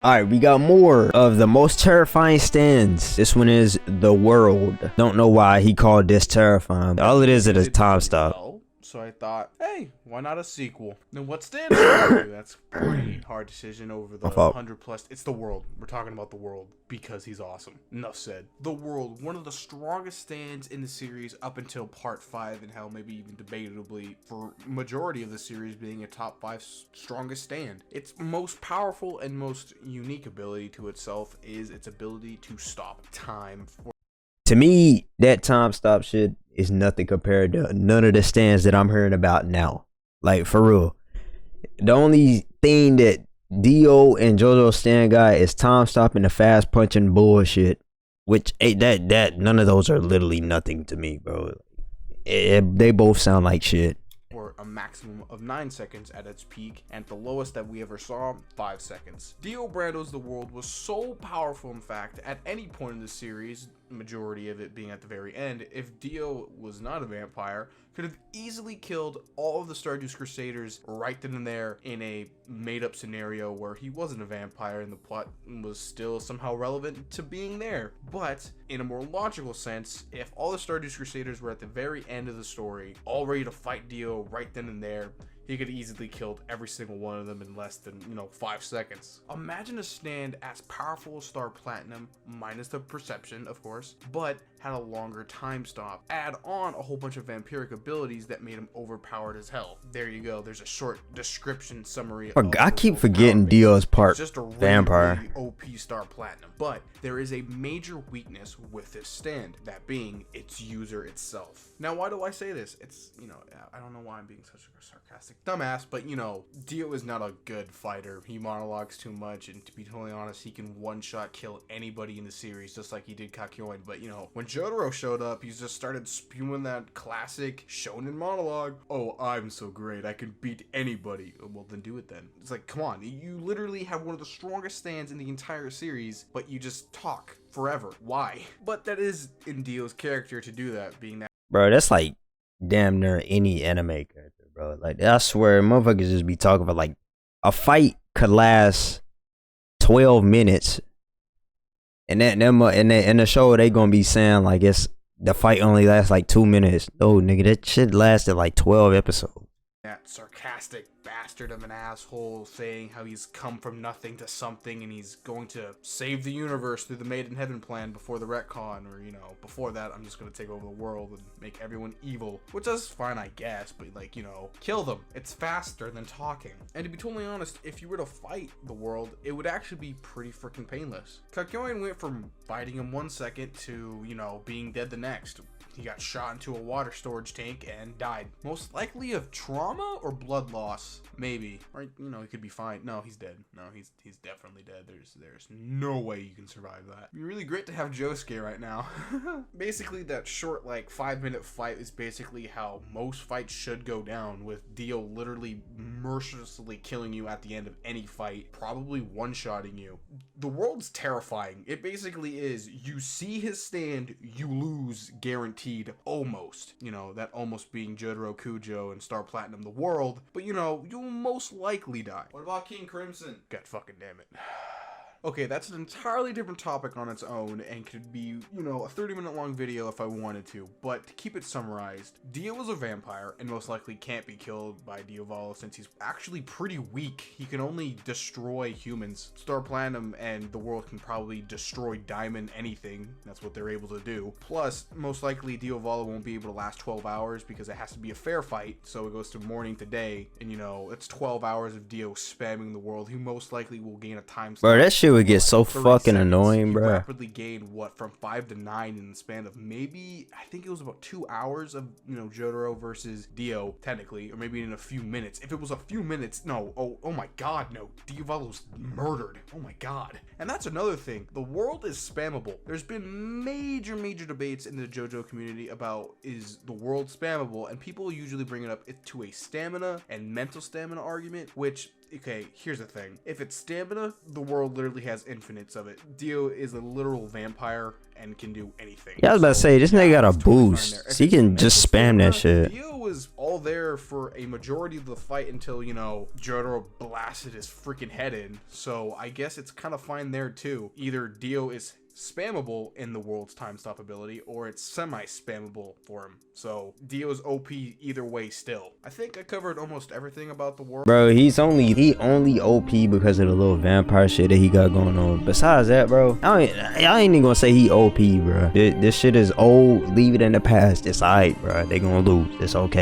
Alright, we got more of the most terrifying stands. This one is the world. Don't know why he called this terrifying. All it is a time stop. Well, so I thought, hey, why not a sequel? Then what stands for you? That's a pretty hard decision over the 100 plus. It's the world. We're talking about the world because he's awesome. Enough said. The world, one of the strongest stands in the series up until part 5, and hell, maybe even debatably for majority of the series being a top 5 strongest stand. Its most powerful and most unique ability to itself is its ability to stop time. To me, that time stop shit is nothing compared to none of the stands that I'm hearing about now. Like, for real. The only thing that Dio and Jojo stand got is time stopping the fast punching bullshit. Which, that none of those are literally nothing to me, bro. They both sound like shit. For a maximum of 9 seconds at its peak, and the lowest that we ever saw, 5 seconds. Dio Brando's The World was so powerful, in fact, at any point in the series, majority of it being at the very end, if Dio was not a vampire, could have easily killed all of the Stardust Crusaders right then and there in a made-up scenario where he wasn't a vampire and the plot was still somehow relevant to being there. But in a more logical sense, if all the Stardust Crusaders were at the very end of the story, all ready to fight Dio right then and there, he could easily killed every single one of them in less than, 5 seconds. Imagine a stand as powerful as Star Platinum, minus the perception, of course, but had a longer time stop. Add on a whole bunch of vampiric abilities that made him overpowered as hell. There you go. There's a short description summary. I keep forgetting Dio's part just a really, vampire. Really OP Star Platinum. But there is a major weakness with this stand, that being its user itself. Now, why do I say this? It's, I don't know why I'm being such a sarcastic dumbass, but Dio is not a good fighter. He monologues too much, and to be totally honest, he can one-shot kill anybody in the series, just like he did Kakyoin. But when Jojo showed up, he just started spewing that classic shonen monologue. Oh, I'm so great, I can beat anybody. Well, then do it then. It's like, come on, you literally have one of the strongest stands in the entire series, but you just talk forever. Why? But that is in Dio's character to do that, being that. Bro, that's like damn near any anime character, bro. Like, I swear, motherfuckers just be talking about, like, a fight could last 12 minutes. And in the show, they gonna be saying, like, the fight only lasts, like, 2 minutes. Oh, nigga, that shit lasted, like, 12 episodes. That sarcastic bastard of an asshole saying how he's come from nothing to something and he's going to save the universe through the Made in Heaven plan before the retcon, or before that I'm just going to take over the world and make everyone evil, which is fine, I guess, but kill them. It's faster than talking. And to be totally honest, if you were to fight the world, it would actually be pretty freaking painless. Kakyoin went from fighting him 1 second to being dead the next. He got shot into a water storage tank and died. Most likely of trauma or blood loss, maybe. Or, he could be fine. No, he's dead. No, he's definitely dead. There's no way you can survive that. It'd be really great to have Josuke right now. Basically, that short, 5-minute fight is basically how most fights should go down, with Dio literally mercilessly killing you at the end of any fight, probably one-shotting you. The world's terrifying. It basically is, you see his stand, you lose, guaranteed. Almost, that almost being Jotaro Kujo and Star Platinum the world, but you'll most likely die. What about King Crimson? God fucking damn it. Okay, that's an entirely different topic on its own and could be, a 30-minute long video if I wanted to, but to keep it summarized, Dio is a vampire and most likely can't be killed by Diavolo since he's actually pretty weak. He can only destroy humans. Star Platinum and the world can probably destroy Diamond anything. That's what they're able to do. Plus, most likely Diavolo won't be able to last 12 hours because it has to be a fair fight, so it goes to morning to day, and it's 12 hours of Dio spamming the world. He most likely will gain a time slot. Bro, that shit would get so fucking annoying, bro. He rapidly gained from 5 to 9 in the span of maybe, I think it was about 2 hours of Jotaro versus Dio, technically, or maybe in a few minutes. If it was a few minutes, no, oh my god, no, Diavolo's murdered. Oh my god. And that's another thing, the world is spammable. There's been major debates in the JoJo community about, is the world spammable, and people usually bring it up to a stamina and mental stamina argument, which okay, here's the thing. If it's stamina, the world literally has infinites of it. Dio is a literal vampire and can do anything. Yeah, I was about to say, this nigga got a boost. So he can just spam that shit. Dio was all there for a majority of the fight until, you know, Jojo blasted his freaking head in. So I guess it's kind of fine there too. Either Dio is spammable in the world's time stop ability, or it's semi-spammable for him. So Dio's OP either way still. I think I covered almost everything about the world. Bro, he only OP because of the little vampire shit that he got going on. Besides that, bro, I ain't even gonna say he OP, bro. This shit is old. Leave it in the past. It's alright, bro. They gonna lose. It's okay.